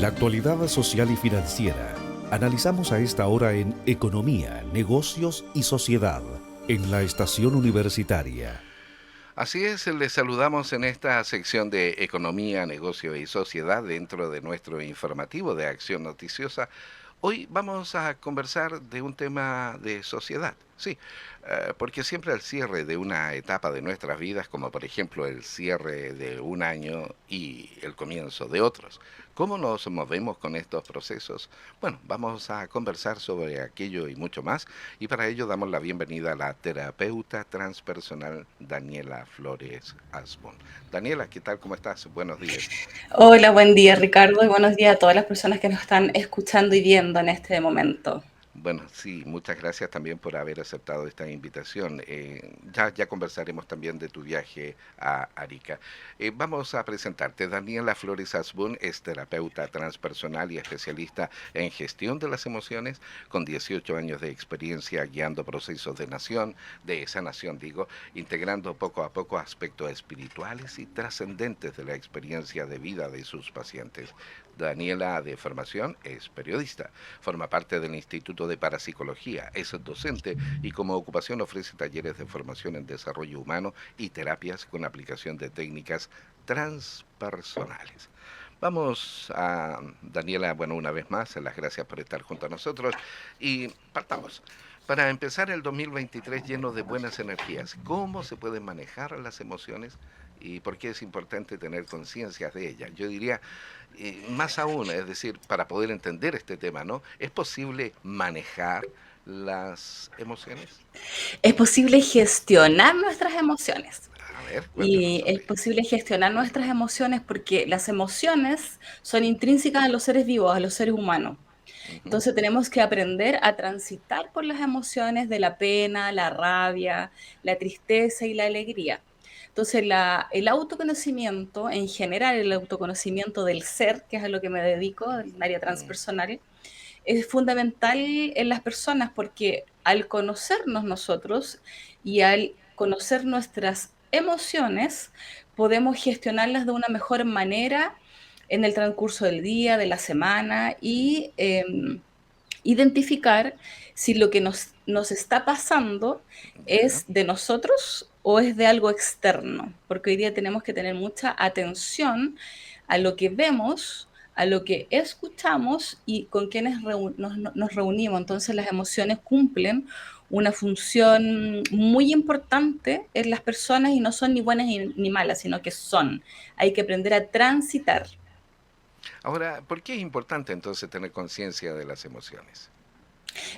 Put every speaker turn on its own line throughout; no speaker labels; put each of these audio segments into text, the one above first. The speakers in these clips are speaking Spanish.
La actualidad social y financiera. Analizamos a esta hora en Economía, Negocios y Sociedad, en la estación universitaria.
Así es, les saludamos en esta sección de Economía, Negocio y Sociedad dentro de nuestro informativo de Acción Noticiosa. Hoy vamos a conversar de un tema de sociedad, sí, porque siempre al cierre de una etapa de nuestras vidas, como por ejemplo el cierre de un año y el comienzo de otros, ¿cómo nos movemos con estos procesos? Bueno, vamos a conversar sobre aquello y mucho más, y para ello damos la bienvenida a la terapeuta transpersonal Daniela Flores Asbun. Daniela, ¿qué tal? ¿Cómo estás? Buenos días.
Hola, buen día Ricardo y buenos días a todas las personas que nos están escuchando y viendo en este momento.
Bueno, sí, muchas gracias también por haber aceptado esta invitación. Ya conversaremos también de tu viaje a Arica. Vamos a presentarte. Daniela Flores Asbun es terapeuta transpersonal y especialista en gestión de las emociones, con 18 años de experiencia guiando procesos de sanación, digo, integrando poco a poco aspectos espirituales y trascendentes de la experiencia de vida de sus pacientes. Daniela, de formación, es periodista. Forma parte del Instituto de Parapsicología, es docente y como ocupación ofrece talleres de formación en desarrollo humano y terapias con aplicación de técnicas transpersonales. Vamos a Daniela, bueno, una vez más, las gracias por estar junto a nosotros y partamos. Para empezar el 2023 lleno de buenas energías, ¿cómo se pueden manejar las emociones y por qué es importante tener conciencia de ellas? Yo diría, más aún, es decir, para poder entender este tema, ¿no? ¿Es posible manejar las emociones?
Es posible gestionar nuestras emociones
A ver, cuéntanos
y es
sobre ello.
posible gestionar nuestras emociones porque las emociones son intrínsecas a los seres vivos, a los seres humanos.
Ujú.
Entonces tenemos que aprender a transitar por las emociones de la pena, la rabia, la tristeza y la alegría. Entonces el autoconocimiento, en general el autoconocimiento del ser, que es a lo que me dedico, el área
Mm,
transpersonal, es fundamental en las personas porque al conocernos nosotros y al conocer nuestras emociones, podemos gestionarlas de una mejor manera en el transcurso del día, de la semana y identificar si lo que nos está pasando
ya.
es de nosotros o es de algo externo, porque hoy día tenemos que tener mucha atención a lo que vemos, a lo que escuchamos y con quienes nos reunimos. Entonces las emociones cumplen una función muy importante en las personas y no son ni buenas ni malas, sino que son. Hay que aprender a transitar.
Ahora, ¿por qué es importante entonces tener conciencia de las emociones?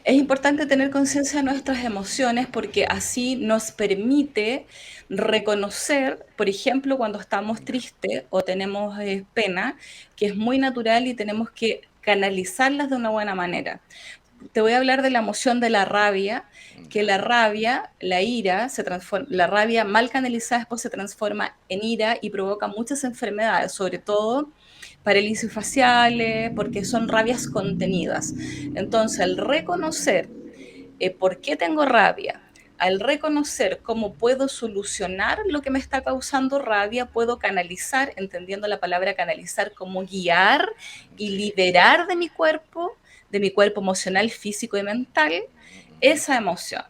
Es importante tener conciencia de nuestras emociones porque así nos permite reconocer, por ejemplo, cuando estamos
Ya,
tristes o tenemos pena, que es muy natural y tenemos que canalizarlas de una buena manera. Te voy a hablar de la emoción de la rabia, que la
ya,
rabia, la ira, la rabia mal canalizada después se transforma en ira y provoca muchas enfermedades, sobre todo parálisis faciales, porque son rabias contenidas. Entonces, al reconocer por qué tengo rabia, al reconocer cómo puedo solucionar lo que me está causando rabia, puedo canalizar, entendiendo la palabra canalizar como guiar y
sí.
liberar de mi cuerpo emocional, físico y mental,
Ujú.
esa emoción.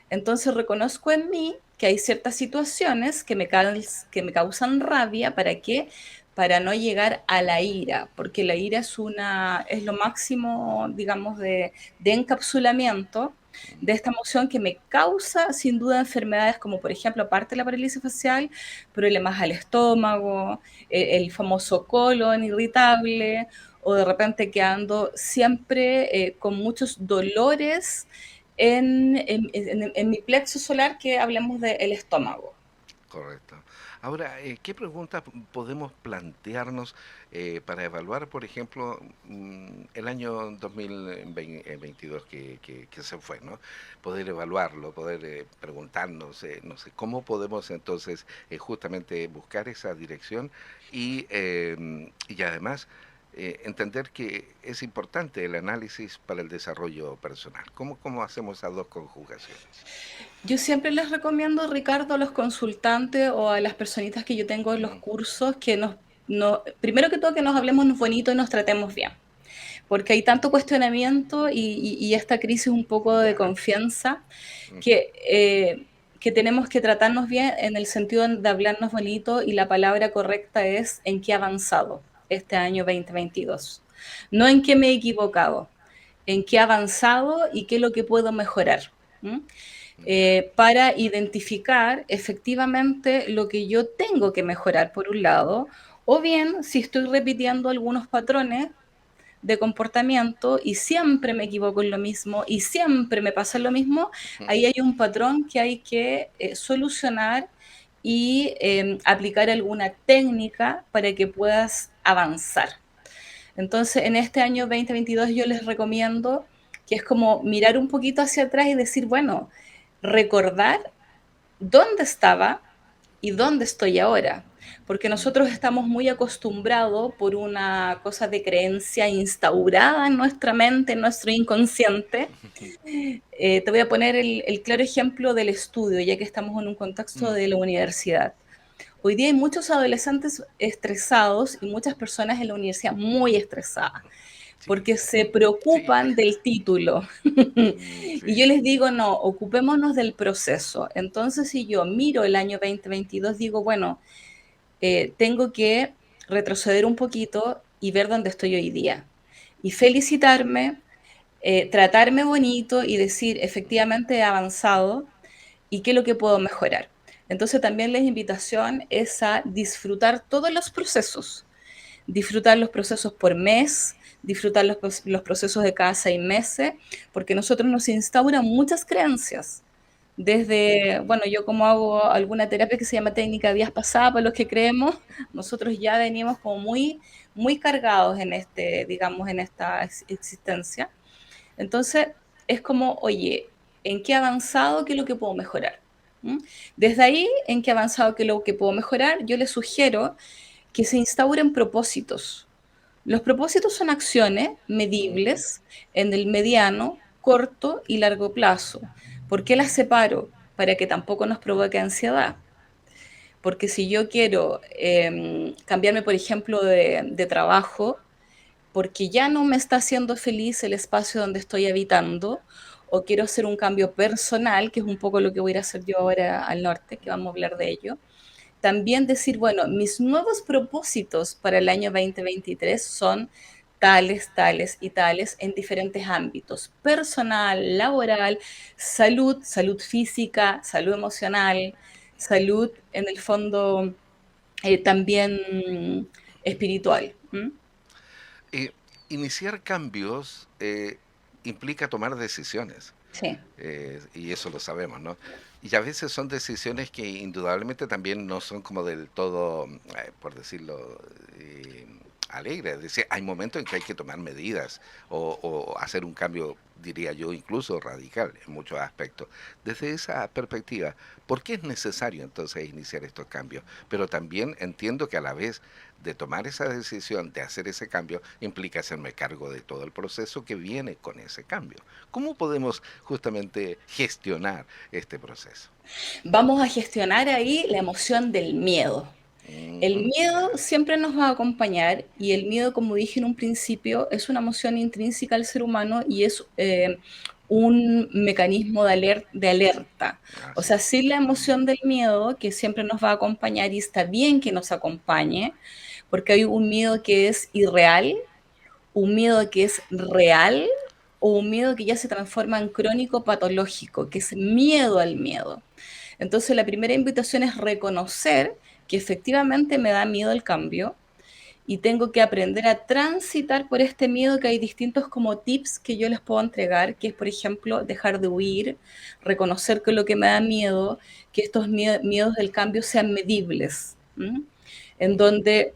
Entonces reconozco en mí que hay ciertas situaciones que me causan rabia, ¿para qué? Para no llegar a la ira, porque la ira es lo máximo, digamos, de encapsulamiento de esta emoción que me causa sin duda enfermedades como por ejemplo, aparte de la parálisis facial, problemas al estómago, el famoso colon irritable o de repente quedando siempre con muchos dolores en mi plexo solar que hablemos del estómago.
Correcto. Ahora, ¿qué preguntas podemos plantearnos para evaluar, por ejemplo, el año 2022 que se fue, ¿no? Poder evaluarlo, poder preguntarnos, no sé, cómo podemos entonces justamente buscar esa dirección y además entender que es importante el análisis para el desarrollo personal. ¿Cómo hacemos esas dos conjugaciones?
Yo siempre les recomiendo, Ricardo, a los consultantes o a las personitas que yo tengo en los
Mm,
cursos que nos no, primero que todo que nos hablemos bonito y nos tratemos bien, porque hay tanto cuestionamiento y esta crisis un poco de
Ya.
confianza
Ujú,
que tenemos que tratarnos bien en el sentido de hablarnos bonito y la palabra correcta es en qué he avanzado este año 2022. No en qué me he equivocado, en qué he avanzado y qué es lo que puedo mejorar. ¿Mm?
ya.
Para identificar efectivamente lo que yo tengo que mejorar por un lado, o bien si estoy repitiendo algunos patrones de comportamiento y siempre me equivoco en lo mismo y siempre me pasa lo mismo,
Ujú.
ahí hay un patrón que hay que solucionar y aplicar alguna técnica para que puedas avanzar. Entonces, en este año 2022 yo les recomiendo que es como mirar un poquito hacia atrás y decir, bueno, recordar dónde estaba y dónde estoy ahora. Porque nosotros estamos muy acostumbrados por una cosa de creencia instaurada en nuestra mente, en nuestro inconsciente. Te voy a poner el claro ejemplo del estudio, ya que estamos en un contexto
Mm,
de la universidad. Hoy día hay muchos adolescentes estresados y muchas personas en la universidad muy estresadas
sí,
porque se
sí,
preocupan del título. Y yo
sí.
les digo, no, ocupémonos del proceso. Entonces, si yo miro el año 2022, digo, bueno, tengo que retroceder un poquito y ver dónde estoy hoy día. Y felicitarme, tratarme bonito y decir, efectivamente he avanzado y qué es lo que puedo mejorar. Entonces también la invitación es a disfrutar todos los procesos, disfrutar los procesos por mes, disfrutar los procesos de cada 6 meses, porque nosotros nos instauran muchas creencias. Desde, bueno, yo como hago alguna terapia que se llama técnica de días pasados, para los que creemos, nosotros ya venimos como muy, muy cargados en este, digamos, en esta existencia. Entonces, es como, oye, ¿en qué he avanzado? ¿Qué es lo que puedo mejorar? ¿Mm? Desde ahí, ¿en qué he avanzado? ¿Qué es lo que puedo mejorar? Yo les sugiero que se instauren propósitos. Los propósitos son acciones
Ujú.
medibles en el mediano, corto y largo plazo. ¿Por qué las separo? Para que tampoco nos provoque ansiedad. Porque si yo quiero cambiarme, por ejemplo, de trabajo, porque ya no me está haciendo feliz el espacio donde estoy habitando, o quiero hacer un cambio personal, que es un poco lo que voy a ir a hacer yo ahora al norte, que vamos a hablar de ello, también decir, bueno, mis nuevos propósitos para el año 2023 son tales, tales y tales en diferentes ámbitos, personal, laboral, salud, salud física, salud emocional, salud en el fondo también espiritual. ¿M?
Eh, Iniciar cambios implica tomar decisiones.
Sí.
Y eso lo sabemos, ¿no? Y a veces son decisiones que indudablemente también no son como del todo, por decirlo, alegres. Es decir, hay momentos en que hay que tomar medidas o hacer un cambio, diría yo, incluso radical en muchos aspectos. Desde esa perspectiva, ¿por qué es necesario entonces iniciar estos cambios? Pero también entiendo que a la vez de tomar esa decisión, de hacer ese cambio, implica hacerme cargo de todo el proceso que viene con ese cambio. ¿Cómo podemos justamente gestionar este proceso?
Vamos a gestionar ahí la emoción del miedo. El
Ujú,
miedo
ya,
siempre nos va a acompañar y el miedo, como dije en un principio, es una emoción intrínseca al ser humano y es un mecanismo de alerta. O
así
sea,
es.
sin la emoción del miedo, que siempre nos va a acompañar y está bien que nos acompañe, porque hay un miedo que es irreal, un miedo que es real o un miedo que ya se transforma en crónico patológico, que es miedo al miedo. Entonces, la primera invitación es reconocer que efectivamente me da miedo el cambio y tengo que aprender a transitar por este miedo, que hay distintos como tips que yo les puedo entregar, que es, por ejemplo, dejar de huir, reconocer que lo que me da miedo, que estos miedos del cambio sean medibles, ¿m? En donde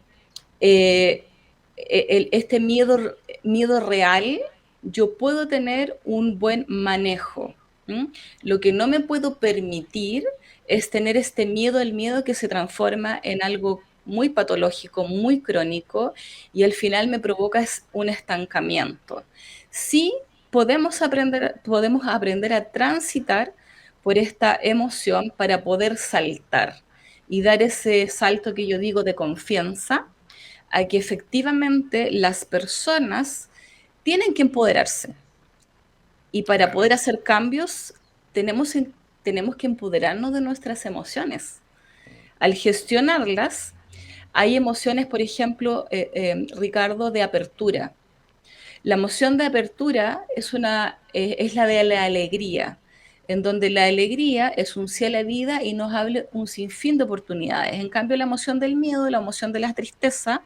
este miedo real, yo puedo tener un buen manejo. ¿M? Lo que no me puedo permitir es tener este miedo, el miedo que se transforma en algo muy patológico, muy crónico, y al final me provoca un estancamiento. Sí podemos aprender a transitar por esta emoción para poder saltar y dar ese salto que yo digo de confianza, a que efectivamente las personas tienen que empoderarse. Y para
Claro.
poder hacer cambios, tenemos, tenemos que empoderarnos de nuestras emociones. Al gestionarlas, hay emociones, por ejemplo, Ricardo, de apertura. La emoción de apertura es la de la alegría, en donde la alegría es un sí a la vida y nos abre un sinfín de oportunidades. En cambio, la emoción del miedo, la emoción de la tristeza,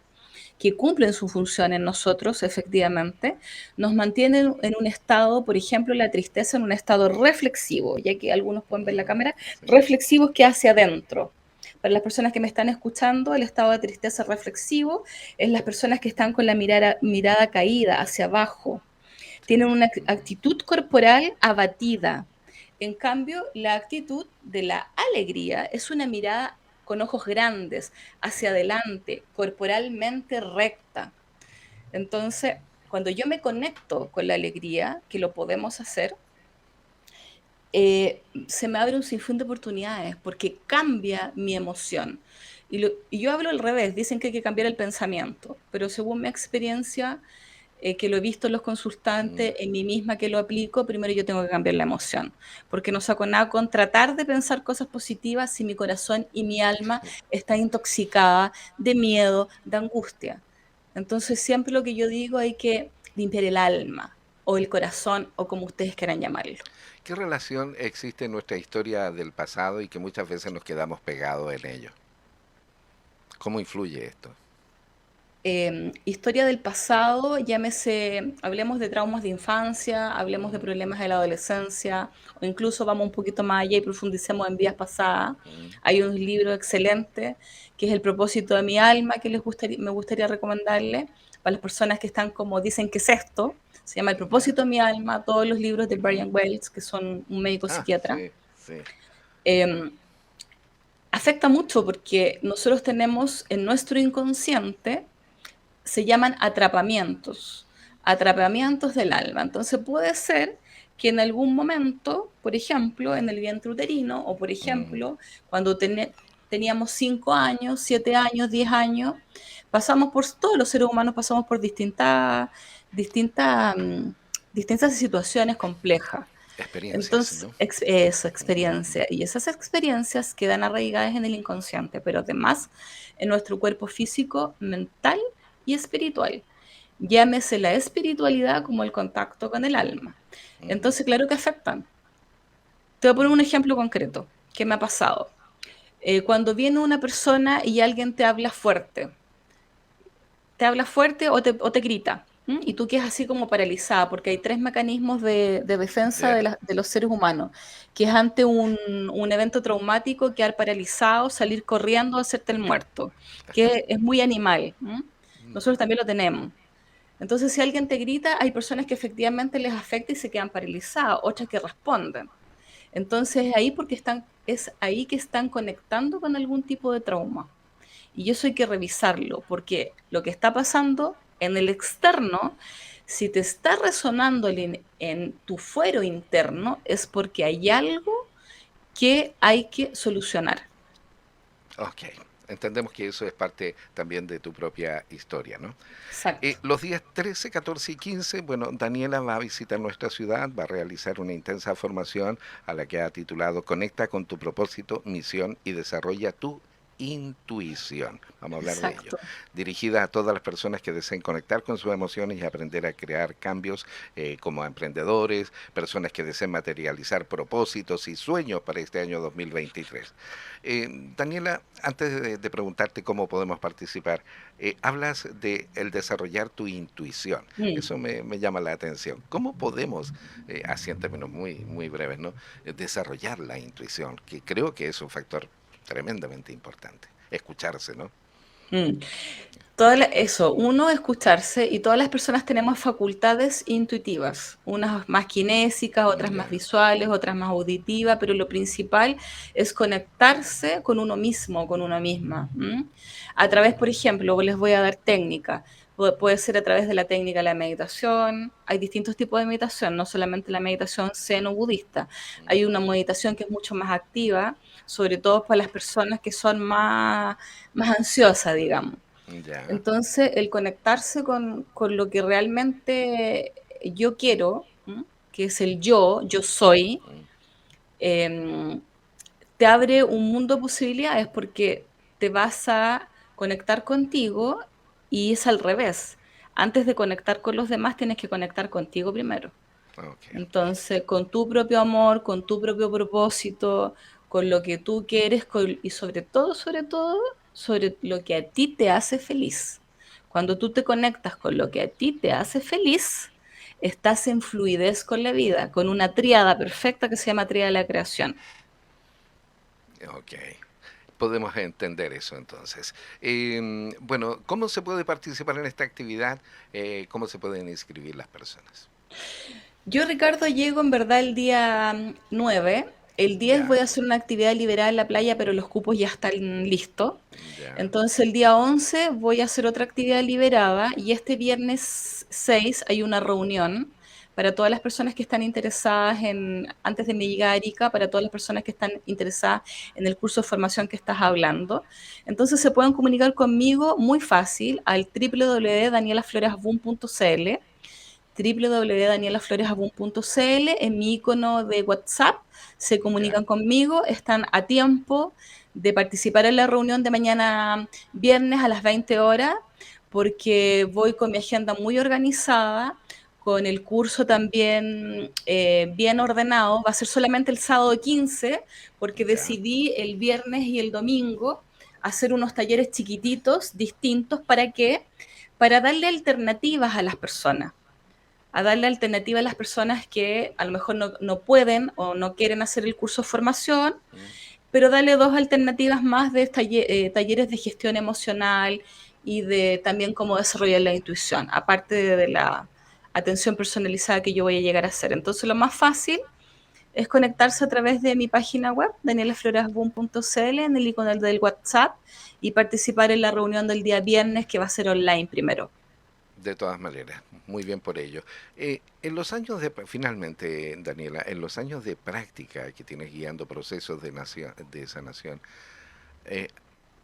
que cumplen su función en nosotros, efectivamente, nos mantienen en un estado, por ejemplo, la tristeza en un estado reflexivo, ya que algunos pueden ver la cámara,
Sí.
reflexivos que hacia adentro. Para las personas que me están escuchando, el estado de tristeza reflexivo es las personas que están con la mirada caída hacia abajo, tienen una actitud corporal abatida. En cambio, la actitud de la alegría es una mirada con ojos grandes, hacia adelante, corporalmente recta. Entonces, cuando yo me conecto con la alegría, que lo podemos hacer, se me abre un sinfín de oportunidades porque cambia mi emoción. Y yo hablo al revés, dicen que hay que cambiar el pensamiento, pero según mi experiencia, que lo he visto en los
Mm.
consultantes, en mí misma que lo aplico, primero yo tengo que cambiar la emoción, porque no saco nada con tratar de pensar cosas positivas si mi corazón y mi alma está intoxicada de miedo, de angustia. Entonces siempre lo que yo digo hay que limpiar el alma o el corazón o como ustedes quieran llamarlo.
¿Qué relación existe en nuestra historia del pasado y que muchas veces nos quedamos pegados en ello? ¿Cómo influye esto?
Historia del pasado, llámese, hablemos de traumas de infancia, hablemos de
Mm,
problemas de la adolescencia, o incluso vamos un poquito más allá y profundicemos en vidas pasadas.
mm,
Hay un libro excelente que es El propósito de mi alma, que me gustaría recomendarle para las personas que están como dicen que es esto. Se llama El
ya.
propósito de mi alma, todos los libros de Brian Wells, que son un médico
Ah,
psiquiatra.
sí, sí.
Eh, Afecta mucho porque nosotros tenemos en nuestro inconsciente se llaman atrapamientos del alma. Entonces puede ser que en algún momento, por ejemplo, en el vientre uterino, o por
Mm,
ejemplo, cuando teníamos 5 años, 7 años, 10 años, todos los seres humanos pasamos por distintas, distintas situaciones complejas.
experiencias,
Entonces,
¿no?
eso,
Mm,
experiencia. Y esas experiencias quedan arraigadas en el inconsciente, pero además en nuestro cuerpo físico, mental y espiritual. Llámese la espiritualidad como el contacto con el alma.
mm,
Entonces, claro que afectan. Te voy a poner un ejemplo concreto que me ha pasado. Cuando viene una persona y alguien te habla fuerte o te grita. Y tú quedas así como paralizada, porque hay tres mecanismos de defensa
ya.
de los seres humanos, que es ante un evento traumático, quedar paralizado, salir corriendo, hacerte el muerto, que es muy animal. Nosotros también lo tenemos. Entonces, si alguien te grita, hay personas que efectivamente les afecta y se quedan paralizadas, otras que responden. Entonces, es ahí que están conectando con algún tipo de trauma. Y eso hay que revisarlo, porque lo que está pasando en el externo, si te está resonando en tu fuero interno, es porque hay algo que hay que solucionar.
Ok. Entendemos que eso es parte también de tu propia historia, ¿no?
Exacto.
Los días 13, 14 y 15, bueno, Daniela va a visitar nuestra ciudad, va a realizar una intensa formación a la que ha titulado Conecta con tu propósito, misión y desarrolla tu intuición. Vamos a hablar de ello.
Exacto.
Dirigida a todas las personas que deseen conectar con sus emociones y aprender a crear cambios como emprendedores, personas que deseen materializar propósitos y sueños para este año 2023. Daniela, antes de preguntarte cómo podemos participar, hablas de el desarrollar tu intuición.
Mm.
Eso me llama la atención. ¿Cómo podemos, así en términos muy breves, ¿no? Desarrollar la intuición? Que creo que es un factor tremendamente importante. Escucharse, ¿no?
Mm. Eso, uno, escucharse, y todas las personas tenemos facultades intuitivas, unas más kinésicas, otras más
Ya.
visuales, otras más auditivas, pero lo principal es conectarse con uno mismo, con una misma. A través, por ejemplo, les voy a dar técnica. Puede ser a través de la técnica de la meditación. Hay distintos tipos de meditación, no solamente la meditación zen o budista.
Mm,
Hay una meditación que es mucho más activa, sobre todo para las personas que son más ansiosas, digamos.
Ya.
Entonces, el conectarse con lo que realmente yo quiero, que es el yo soy,
Mm.
em, te abre un mundo de posibilidades porque te vas a conectar contigo y es al revés. Antes de conectar con los demás, tienes que conectar contigo primero.
Ok.
Entonces, con tu propio amor, con tu propio propósito, con lo que tú quieres y sobre todo, sobre lo que a ti te hace feliz. Cuando tú te conectas con lo que a ti te hace feliz, estás en fluidez con la vida, con una tríada perfecta que se llama tríada de la creación.
Ok. Podemos entender eso entonces. Bueno, ¿cómo se puede participar en esta actividad? ¿Cómo se pueden inscribir las personas?
Yo, Ricardo, llego en verdad el día 9. El 10
Ya,
voy a hacer una actividad liberada en la playa, pero los cupos ya están listos.
ya,
Entonces el día 11 voy a hacer otra actividad liberada y este viernes 6 hay una reunión para todas las personas que están interesadas antes de mi llegada a Arica, para todas las personas que están interesadas en el curso de formación que estás hablando. Entonces se pueden comunicar conmigo muy fácil al www.danielafloresabun.cl www.danielafloresabun.cl. En mi icono de WhatsApp se
ya,
comunican conmigo, están a tiempo de participar en la reunión de mañana viernes a las 20 horas, porque voy con mi agenda muy organizada, con el curso también bien ordenado. Va a ser solamente el sábado 15, porque
ya,
decidí el viernes y el domingo hacer unos talleres chiquititos, distintos, ¿para qué? Para darle alternativas a las personas, a darle alternativa a las personas que a lo mejor no pueden o no quieren hacer el curso de formación,
mm,
pero darle dos alternativas más de talleres de gestión emocional y de también cómo desarrollar la intuición, aparte de la atención personalizada que yo voy a llegar a hacer. Entonces, lo más fácil es conectarse a través de mi página web, danielaflorasboom.cl, en el icono del WhatsApp, y participar en la reunión del día viernes, que va a ser online primero.
de todas maneras, muy bien por ello. En los años finalmente, Daniela, en los años de práctica que tienes guiando procesos de sanación, eh,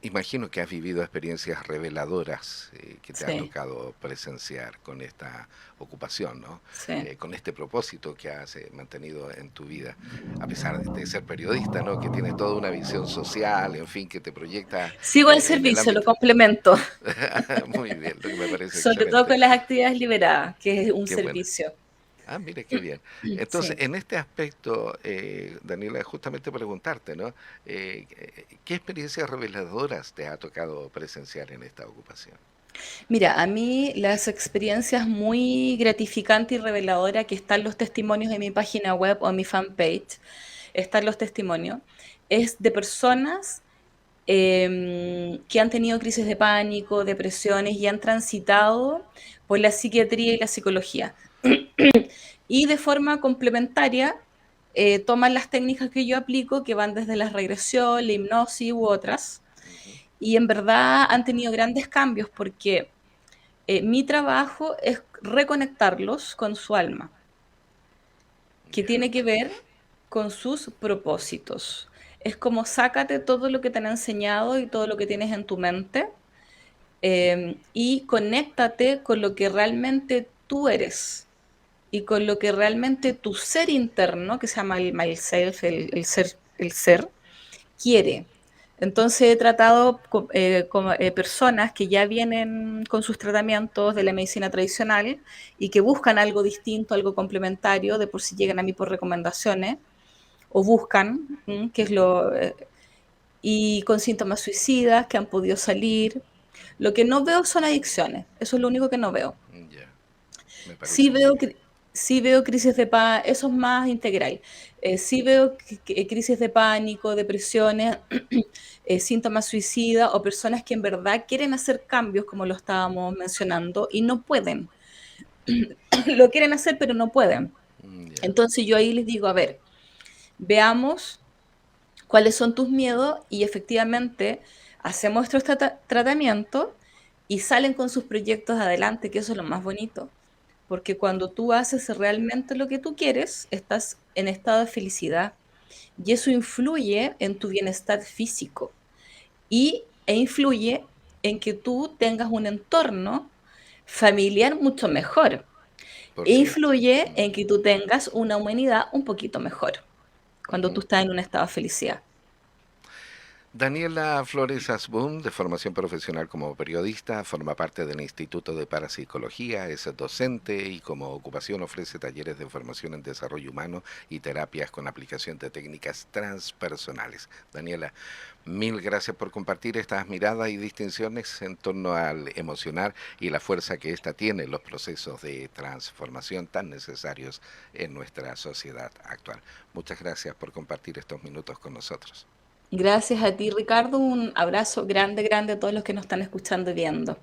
imagino que has vivido experiencias reveladoras que te ha
Sí,
tocado presenciar con esta ocupación, ¿no?
sí.
Con este propósito que has mantenido en tu vida, a pesar de ser periodista, ¿no? Que tienes toda una visión social, en fin, que te proyecta
Sigo el
en el
servicio, lo
ámbito.
complemento,
Muy bien, lo que me parece
sobre todo
excelente.
con las actividades liberadas, que es un
Qué bueno.
servicio.
Ah, mire, qué bien. Entonces,
Sí.
en este aspecto, Daniela, justamente preguntarte, ¿no? ¿Qué experiencias reveladoras te ha tocado presenciar en esta ocupación?
Mira, a mí las experiencias muy gratificantes y reveladoras que están los testimonios en mi página web o en mi fanpage, están los testimonios, es de personas que han tenido crisis de pánico, depresiones y han transitado por la psiquiatría y la psicología. Y de forma complementaria toman las técnicas que yo aplico, que van desde la regresión, la hipnosis u otras,
Ujú.
y en verdad han tenido grandes cambios porque mi trabajo es reconectarlos con su alma, que
Ya,
tiene que ver con sus propósitos. Es como sácate todo lo que te han enseñado y todo lo que tienes en tu mente, y conéctate con lo que realmente tú eres y con lo que realmente tu ser interno, que se llama el myself, el ser, quiere. Entonces he tratado con personas que ya vienen con sus tratamientos de la medicina tradicional y que buscan algo distinto, algo complementario, de por si llegan a mí por recomendaciones, o buscan, que es y con síntomas suicidas que han podido salir. Lo que no veo son adicciones, eso es lo único que no veo.
ya, me
Sí
parece muy
veo,
bien.
sí veo crisis de pánico, eso es más integral. Sí veo crisis de pánico, depresiones, síntomas suicidas o personas que en verdad quieren hacer cambios, como lo estábamos mencionando, y no pueden. Lo quieren hacer, pero no pueden.
Ya,
Entonces yo ahí les digo, a ver, veamos cuáles son tus miedos y efectivamente hacemos nuestro tratamiento y salen con sus proyectos adelante, que eso es lo más bonito. Porque cuando tú haces realmente lo que tú quieres, estás en estado de felicidad y eso influye en tu bienestar físico e influye en que tú tengas un entorno familiar mucho mejor.
Por
E
cierto.
influye en que tú tengas una humanidad un poquito mejor, cuando tú
Ujú.
estás en un estado de felicidad.
Daniela Flores Asbun, de formación profesional como periodista, forma parte del Instituto de Parapsicología, es docente y como ocupación ofrece talleres de formación en desarrollo humano y terapias con aplicación de técnicas transpersonales. Daniela, mil gracias por compartir estas miradas y distinciones en torno al emocional y la fuerza que ésta tiene en los procesos de transformación tan necesarios en nuestra sociedad actual. Muchas gracias por compartir estos minutos con nosotros.
Gracias a ti, Ricardo. Un abrazo grande, grande a todos los que nos están escuchando y viendo.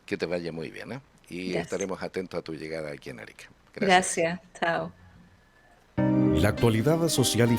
Que te vaya muy bien, ¿eh? Y
Gracias.
estaremos atentos a tu llegada aquí en Arica. Gracias.
Gracias. Chao.
La actualidad social y